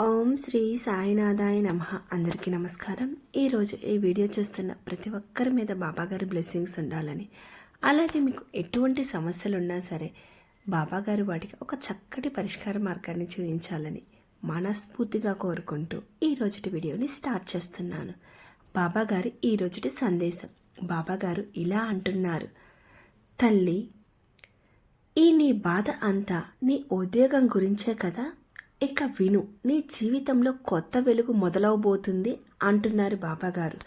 ఓం శ్రీ సాయినాథాయ నమః. అందరికీ నమస్కారం. ఈరోజు ఈ వీడియో చూస్తున్న ప్రతి ఒక్కరి మీద బాబాగారి బ్లెస్సింగ్స్ ఉండాలని, అలాగే మీకు ఎటువంటి సమస్యలు ఉన్నా సరే బాబాగారు వాటికి ఒక చక్కటి పరిష్కార మార్గాన్ని చూపించాలని మనస్ఫూర్తిగా కోరుకుంటూ ఈరోజుటి వీడియోని స్టార్ట్ చేస్తున్నాను. బాబాగారి ఈరోజుటి సందేశం. బాబాగారు ఇలా అంటున్నారు: తల్లి, ఈ నీ బాధ అంతా నీ ఉద్యోగం గురించే కదా. ఇక విను, నీ జీవితంలో కొత్త వెలుగు మొదలవబోతుంది అంటున్నారు బాబాగారు.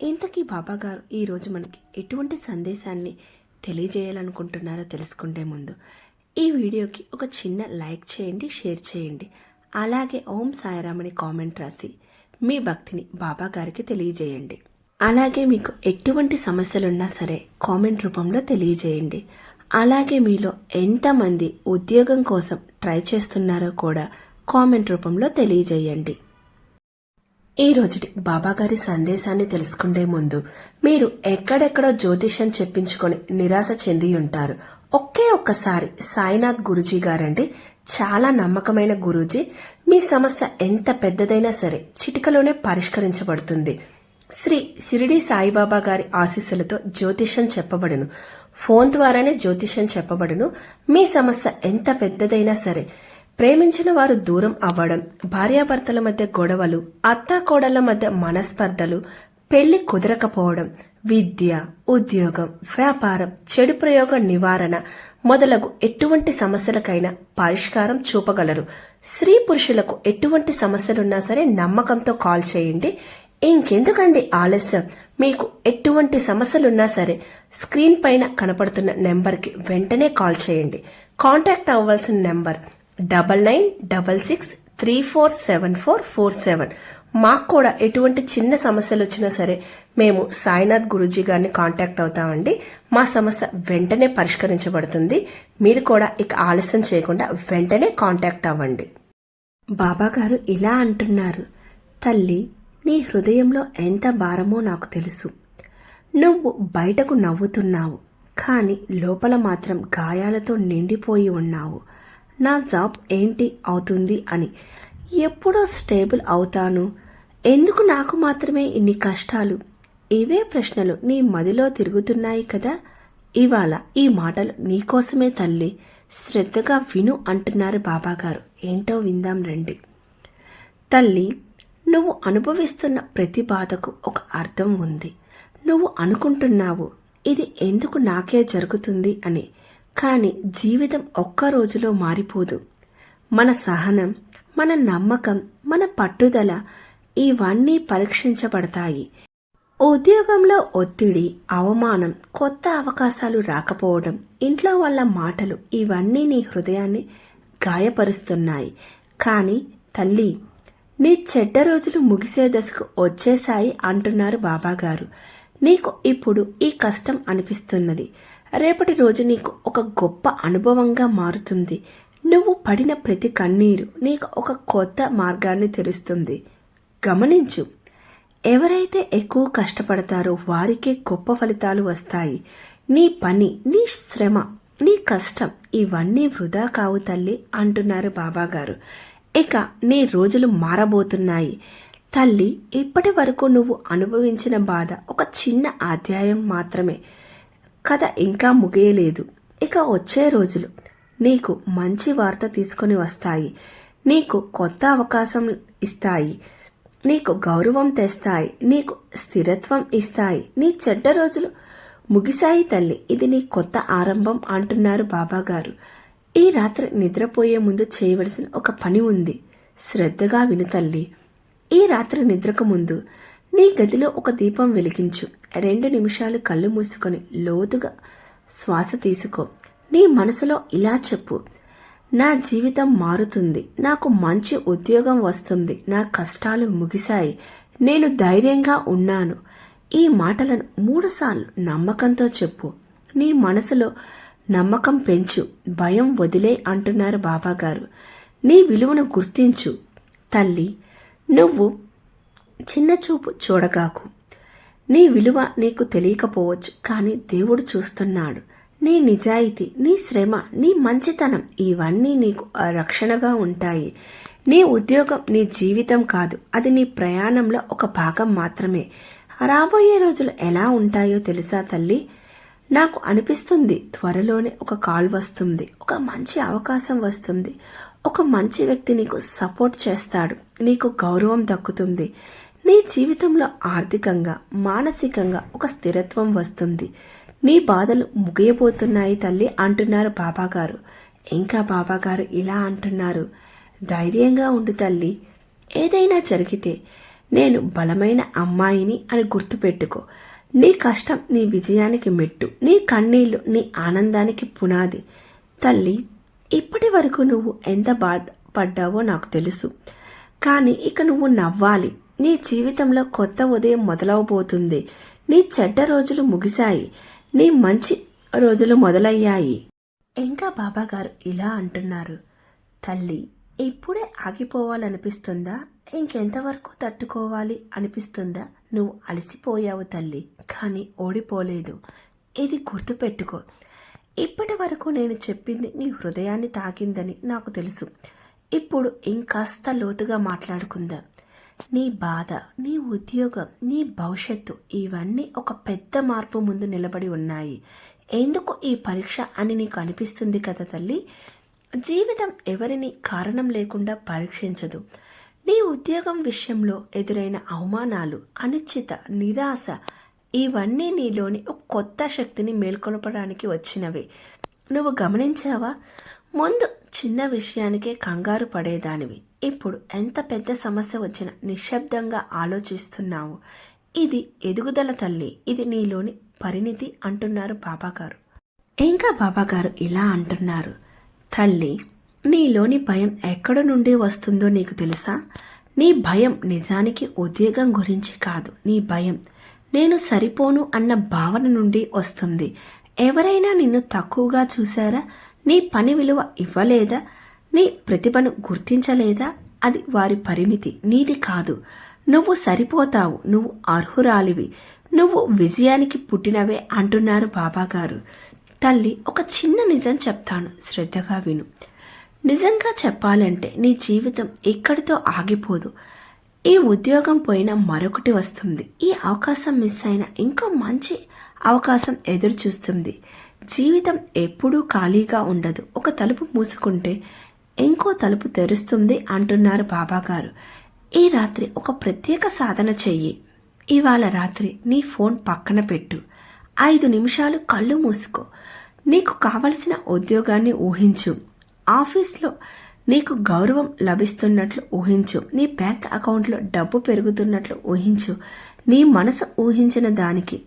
ఇంతకీ బాబాగారు ఈరోజు మనకి ఎటువంటి సందేశాన్ని తెలియజేయాలనుకుంటున్నారో తెలుసుకుంటే ముందు ఈ వీడియోకి ఒక చిన్న లైక్ చేయండి, షేర్ చేయండి. అలాగే ఓం సాయిరామ్ అని కామెంట్ రాసి మీ భక్తిని బాబాగారికి తెలియజేయండి. అలాగే మీకు ఎటువంటి సమస్యలున్నా సరే కామెంట్ రూపంలో తెలియజేయండి. అలాగే మీలో ఎంతమంది ఉద్యోగం కోసం ట్రై చేస్తున్నారో కూడా కామెంట్ రూపంలో తెలియజేయండి. ఈ రోజుటి బాబాగారి సందేశాన్ని తెలుసుకుంటే ముందు మీరు ఎక్కడెక్కడో జ్యోతిష్యం చెప్పించుకొని నిరాశ చెంది ఉంటారు. ఒక్కసారి సాయినాథ్ గురూజీ గారండి. చాలా నమ్మకమైన గురూజీ. మీ సమస్య ఎంత పెద్దదైనా సరే చిటికలోనే పరిష్కరించబడుతుంది. శ్రీ షిరిడి సాయిబాబా గారి ఆశీస్సులతో జ్యోతిష్యం చెప్పబడును. ఫోన్ ద్వారానే జ్యోతిష్యం చెప్పబడును. మీ సమస్య ఎంత పెద్దదైనా సరే, ప్రేమించిన వారు దూరం అవ్వడం, భార్యాభర్తల మధ్య గొడవలు, అత్తాకోడళ్ల మధ్య మనస్పర్ధలు, పెళ్లి కుదరకపోవడం, విద్య, ఉద్యోగం, వ్యాపారం, చెడు ప్రయోగ నివారణ మొదలగు ఎటువంటి సమస్యలకైనా పరిష్కారం చూపగలరు. స్త్రీ పురుషులకు ఎటువంటి సమస్యలున్నా సరే నమ్మకంతో కాల్ చేయండి. ఇంకెందుకండి ఆలస్యం? మీకు ఎటువంటి సమస్యలున్నా సరే స్క్రీన్ పైన కనపడుతున్న నెంబర్కి వెంటనే కాల్ చేయండి. కాంటాక్ట్ అవ్వాల్సిన నెంబర్ 9966347447. మాకు కూడా ఎటువంటి చిన్న సమస్యలు వచ్చినా సరే మేము సాయినాథ్ గురూజీ గారిని కాంటాక్ట్ అవుతామండి. మా సమస్య వెంటనే పరిష్కరించబడుతుంది. మీరు కూడా ఇక ఆలస్యం చేయకుండా వెంటనే కాంటాక్ట్ అవ్వండి. బాబాగారు ఇలా అంటున్నారు: తల్లి, నీ హృదయంలో ఎంత భారమో నాకు తెలుసు. నువ్వు బయటకు నవ్వుతున్నావు, కానీ లోపల మాత్రం గాయాలతో నిండిపోయి ఉన్నావు. నా జాబ్ ఏంటి అవుతుంది అని, ఎప్పుడో స్టేబుల్ అవుతాను, ఎందుకు నాకు మాత్రమే ఇన్ని కష్టాలు? ఇవే ప్రశ్నలు నీ మదిలో తిరుగుతున్నాయి కదా. ఇవాళ ఈ మాటలు నీకోసమే తల్లి. శ్రద్ధగా విను అంటున్నారు బాబాగారు. ఏంటో విందాం రండి. తల్లి, నువ్వు అనుభవిస్తున్న ప్రతి బాధకు ఒక అర్థం ఉంది. నువ్వు అనుకుంటున్నావు ఇది ఎందుకు నాకే జరుగుతుంది అని, కానీ జీవితం ఒక్క రోజులో మారిపోదు. మన సహనం, మన నమ్మకం, మన పట్టుదల ఇవన్నీ పరీక్షించబడతాయి. ఉద్యోగంలో ఒత్తిడి, అవమానం, కొత్త అవకాశాలు రాకపోవడం, ఇంట్లో వాళ్ళ మాటలు ఇవన్నీ నీ హృదయాన్ని గాయపరుస్తున్నాయి. కానీ తల్లి, నీ చెడ్డ రోజులు ముగిసే దశకు వచ్చేశాయి అంటున్నారు బాబాగారు. నీకు ఇప్పుడు ఈ కష్టం అనిపిస్తున్నది. రేపటి రోజు నీకు ఒక గొప్ప అనుభవంగా మారుతుంది. నువ్వు పడిన ప్రతి కన్నీరు నీకు ఒక కొత్త మార్గాన్ని తెరుస్తుంది. గమనించు, ఎవరైతే ఎక్కువ కష్టపడతారో వారికే గొప్ప ఫలితాలు వస్తాయి. నీ పని, నీ శ్రమ, నీ కష్టం ఇవన్నీ వృధా కావు తల్లి అంటున్నారు బాబాగారు. ఇక నీ రోజులు మారబోతున్నాయి. తల్లి, ఇప్పటి వరకు నువ్వు అనుభవించిన బాధ ఒక చిన్న అధ్యాయం మాత్రమే. కథ ఇంకా ముగియలేదు. ఇక వచ్చే రోజులు నీకు మంచి వార్త తీసుకొని వస్తాయి. నీకు కొత్త అవకాశం ఇస్తాయి. నీకు గౌరవం తెస్తాయి. నీకు స్థిరత్వం ఇస్తాయి. నీ చెడ్డ రోజులు ముగిశాయి తల్లి. ఇది నీ కొత్త ఆరంభం అంటున్నారు బాబాగారు. ఈ రాత్రి నిద్రపోయే ముందు చేయవలసిన ఒక పని ఉంది. శ్రద్ధగా విను తల్లి. ఈ రాత్రి నిద్రకు ముందు నీ గదిలో ఒక దీపం వెలిగించు. 2 నిమిషాలు కళ్ళు మూసుకొని లోతుగా శ్వాస తీసుకో. నీ మనసులో ఇలా చెప్పు: నా జీవితం మారుతుంది, నాకు మంచి ఉద్యోగం వస్తుంది, నా కష్టాలు ముగిశాయి, నేను ధైర్యంగా ఉన్నాను. ఈ మాటలను 3 సార్లు నమ్మకంతో చెప్పు. నీ మనసులో నమ్మకం పెంచు, భయం వదిలే అంటున్నారు బాబాగారు. నీ విలువను గుర్తించు తల్లి. నువ్వు చిన్న చూపు చూడగాకు. నీ విలువ నీకు తెలియకపోవచ్చు, కానీ దేవుడు చూస్తున్నాడు. నీ నిజాయితీ, నీ శ్రమ, నీ మంచితనం ఇవన్నీ నీకు రక్షణగా ఉంటాయి. నీ ఉద్యోగం నీ జీవితం కాదు, అది నీ ప్రయాణంలో ఒక భాగం మాత్రమే. రాబోయే రోజులు ఎలా ఉంటాయో తెలుసా తల్లి? నాకు అనిపిస్తుంది త్వరలోనే ఒక కాల్ వస్తుంది, ఒక మంచి అవకాశం వస్తుంది, ఒక మంచి వ్యక్తి నీకు సపోర్ట్ చేస్తాడు, నీకు గౌరవం దక్కుతుంది, నీ జీవితంలో ఆర్థికంగా మానసికంగా ఒక స్థిరత్వం వస్తుంది. నీ బాధలు ముగియబోతున్నాయి తల్లి అంటున్నారు బాబాగారు. ఇంకా బాబాగారు ఇలా అంటున్నారు, ధైర్యంగా ఉండు తల్లి, ఏదైనా జరిగితే నేను బలమైన అమ్మాయిని అని గుర్తుపెట్టుకో. నీ కష్టం నీ విజయానికి మెట్టు, నీ కన్నీళ్లు నీ ఆనందానికి పునాది. తల్లి, ఇప్పటి వరకు నువ్వు ఎంత బాధపడ్డావో నాకు తెలుసు, కానీ ఇక నువ్వు నవ్వాలి. నీ జీవితంలో కొత్త ఉదయం మొదలవబోతుంది. నీ చెడ్డ రోజులు ముగిశాయి, నీ మంచి రోజులు మొదలయ్యాయి. ఇంకా బాబాగారు ఇలా అంటున్నారు, తల్లి, ఇప్పుడే ఆగిపోవాలనిపిస్తుందా? ఇంకెంతవరకు తట్టుకోవాలి అనిపిస్తుందా? నువ్వు అలసిపోయావు తల్లి, కానీ ఓడిపోలేదు. ఇది గుర్తుపెట్టుకో. ఇప్పటి వరకు నేను చెప్పింది నీ హృదయాన్ని తాకిందని నాకు తెలుసు. ఇప్పుడు ఇంకాస్త లోతుగా మాట్లాడుకుందాం. నీ బాధ, నీ ఉద్యోగం, నీ భవిష్యత్తు ఇవన్నీ ఒక పెద్ద మార్పు ముందు నిలబడి ఉన్నాయి. ఎందుకు ఈ పరీక్ష అని నీకు అనిపిస్తుంది కదా తల్లి? జీవితం ఎవరిని కారణం లేకుండా పరీక్షించదు. నీ ఉద్యోగం విషయంలో ఎదురైన అవమానాలు, అనిశ్చిత, నిరాశ ఇవన్నీ నీలోని ఒక కొత్త శక్తిని మేల్కొల్పడానికి వచ్చినవే. నువ్వు గమనించావా? ముందు చిన్న విషయానికే కంగారు పడేదానివి, ఇప్పుడు ఎంత పెద్ద సమస్య వచ్చినా నిశ్శబ్దంగా ఆలోచిస్తున్నావు. ఇది ఎదుగుదల తల్లి, ఇది నీలోని పరిణితి అంటున్నారు బాబాగారు. ఇంకా బాబాగారు ఇలా అంటున్నారు, తల్లి, నీలోని భయం ఎక్కడి నుండి వస్తుందో నీకు తెలుసా? నీ భయం నిజానికి ఉద్యోగం గురించి కాదు. నీ భయం నేను సరిపోను అన్న భావన నుండి వస్తుంది. ఎవరైనా నిన్ను తక్కువగా చూశారా? నీ పని విలువ ఇవ్వలేదా? నీ ప్రతిభను గుర్తించలేదా? అది వారి పరిమితి, నీది కాదు. నువ్వు సరిపోతావు, నువ్వు అర్హురాలివి, నువ్వు విజయానికి పుట్టినవే అంటున్నారు బాబాగారు. తల్లి, ఒక చిన్న నిజం చెప్తాను, శ్రద్ధగా విను. నిజంగా చెప్పాలంటే నీ జీవితం ఇక్కడితో ఆగిపోదు. ఈ ఉద్యోగం పోయినా మరొకటి వస్తుంది. ఈ అవకాశం మిస్ అయినా ఇంకో మంచి అవకాశం ఎదురు చూస్తుంది. జీవితం ఎప్పుడూ ఖాళీగా ఉండదు. ఒక తలుపు మూసుకుంటే ఇంకో తలుపు తెరుస్తుంది అంటున్నారు బాబాగారు. ఈ రాత్రి ఒక ప్రత్యేక సాధన చెయ్యి. ఇవాళ రాత్రి నీ ఫోన్ పక్కన పెట్టు. 5 నిమిషాలు కళ్ళు మూసుకో. నీకు కావలసిన ఉద్యోగాన్ని ఊహించు. ఆఫీస్లో నీకు గౌరవం లభిస్తున్నట్లు ఊహించు. నీ బ్యాంక్ అకౌంట్లో డబ్బు పెరుగుతున్నట్లు ఊహించు. నీ మనసు ఊహించిన దానికి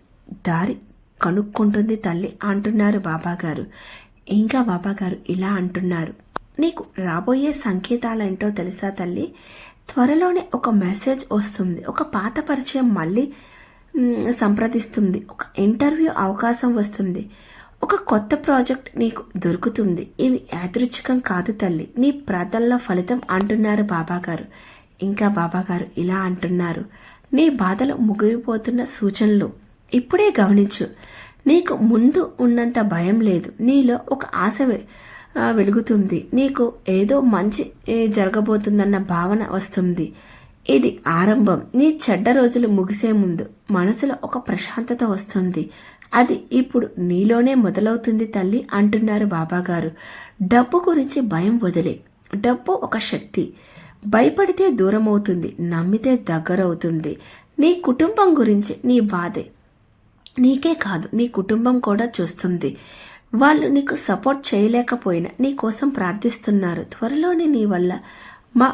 దారి కనుక్కుంటుంది తల్లి అంటున్నారు బాబాగారు. ఇంకా బాబాగారు ఇలా అంటున్నారు, నీకు రాబోయే సంకేతాలేంటో తెలుసా తల్లి? త్వరలోనే ఒక మెసేజ్ వస్తుంది. ఒక పాత పరిచయం మళ్ళీ సంప్రదిస్తుంది. ఒక ఇంటర్వ్యూ అవకాశం వస్తుంది. ఒక కొత్త ప్రాజెక్ట్ నీకు దొరుకుతుంది. ఇవి యాదృచ్ఛికం కాదు తల్లి, నీ ప్రార్థనల ఫలితం అంటున్నారు బాబాగారు. ఇంకా బాబాగారు ఇలా అంటున్నారు, నీ బాధలు ముగిపోతున్న సూచనలు ఇప్పుడే గమనించు. నీకు ముందు ఉన్నంత భయం లేదు. నీలో ఒక ఆశ వెలుగుతుంది. నీకు ఏదో మంచి జరగబోతుందన్న భావన వస్తుంది. ఇది ఆరంభం. నీ చెడ్డ రోజులు ముగిసే ముందు మనసులో ఒక ప్రశాంతత వస్తుంది. అది ఇప్పుడు నీలోనే మొదలవుతుంది తల్లి అంటున్నారు బాబాగారు. డబ్బు గురించి భయం వదిలే. డబ్బు ఒక శక్తి. భయపడితే దూరం అవుతుంది, నమ్మితే దగ్గరవుతుంది. నీ కుటుంబం గురించి నీ బాధే నీకే కాదు, నీ కుటుంబం కూడా చూస్తుంది. వాళ్ళు నీకు సపోర్ట్ చేయలేకపోయినా నీ కోసం ప్రార్థిస్తున్నారు. త్వరలోనే నీ వల్ల మా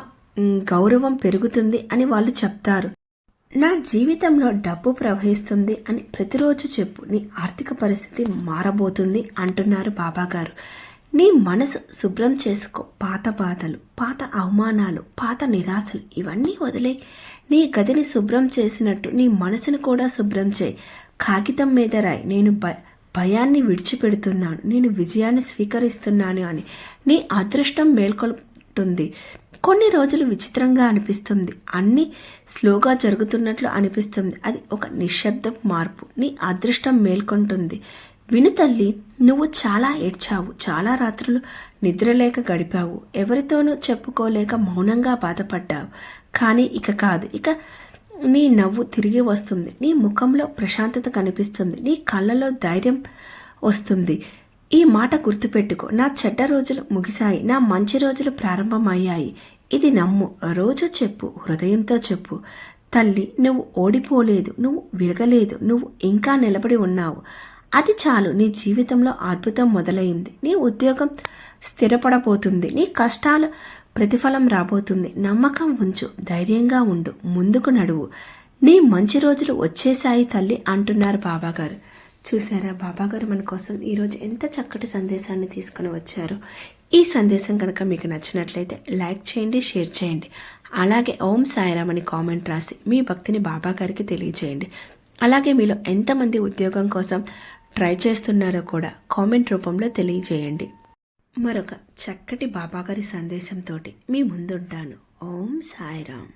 గౌరవం పెరుగుతుంది అని వాళ్ళు చెప్తారు. నా జీవితంలో డబ్బు ప్రవహిస్తుంది అని ప్రతిరోజు చెప్పు. నీ ఆర్థిక పరిస్థితి మారబోతుంది అంటున్నారు బాబాగారు. నీ మనసు శుభ్రం చేసుకో. పాత బాధలు, పాత అవమానాలు, పాత నిరాశలు ఇవన్నీ వదిలే. నీ గదిని శుభ్రం చేసినట్టు నీ మనసును కూడా శుభ్రం చేయి. కాగితం మీద రాయి, నేను భయాన్ని విడిచిపెడుతున్నాను, నేను విజయాన్ని స్వీకరిస్తున్నాను అని. నీ అదృష్టం మేల్కొల్పుతుంది. కొన్ని రోజులు విచిత్రంగా అనిపిస్తుంది, అన్నీ స్లోగా జరుగుతున్నట్లు అనిపిస్తుంది. అది ఒక నిశ్శబ్ద మార్పు. నీ అదృష్టం మేల్కొంటుంది. విను తల్లి, నువ్వు చాలా ఏడ్చావు, చాలా రాత్రులు నిద్రలేక గడిపావు, ఎవరితోనూ చెప్పుకోలేక మౌనంగా బాధపడ్డావు. కానీ ఇక కాదు, ఇక నీ నవ్వు తిరిగి వస్తుంది, నీ ముఖంలో ప్రశాంతత కనిపిస్తుంది, నీ కళ్ళలో ధైర్యం వస్తుంది. ఈ మాట గుర్తుపెట్టుకో, నా చెడ్డ రోజులు ముగిశాయి, నా మంచి రోజులు ప్రారంభమయ్యాయి. ఇది నమ్ము, రోజు చెప్పు, హృదయంతో చెప్పు. తల్లి, నువ్వు ఓడిపోలేదు, నువ్వు విరగలేదు, నువ్వు ఇంకా నిలబడి ఉన్నావు. అది చాలు. నీ జీవితంలో అద్భుతం మొదలైంది. నీ ఉద్యోగం స్థిరపడబోతుంది, నీ కష్టాలు ప్రతిఫలం రాబోతుంది. నమ్మకం ఉంచు, ధైర్యంగా ఉండు, ముందుకు నడువు. నీ మంచి రోజులు వచ్చేసాయి తల్లి అంటున్నారు బాబాగారు. చూసారా, బాబాగారు మన కోసం ఈరోజు ఎంత చక్కటి సందేశాన్ని తీసుకుని వచ్చారు. ఈ సందేశం కనుక మీకు నచ్చినట్లయితే లైక్ చేయండి, షేర్ చేయండి. అలాగే ఓం సాయిరామ్ అని కామెంట్ రాసి మీ భక్తిని బాబాగారికి తెలియజేయండి. అలాగే మీలో ఎంతమంది ఉద్యోగం కోసం ట్రై చేస్తున్నారో కూడా కామెంట్ రూపంలో తెలియజేయండి. మరొక చక్కటి బాబాగారి సందేశంతో మీ ముందుంటాను. ఓం సాయిరామ్.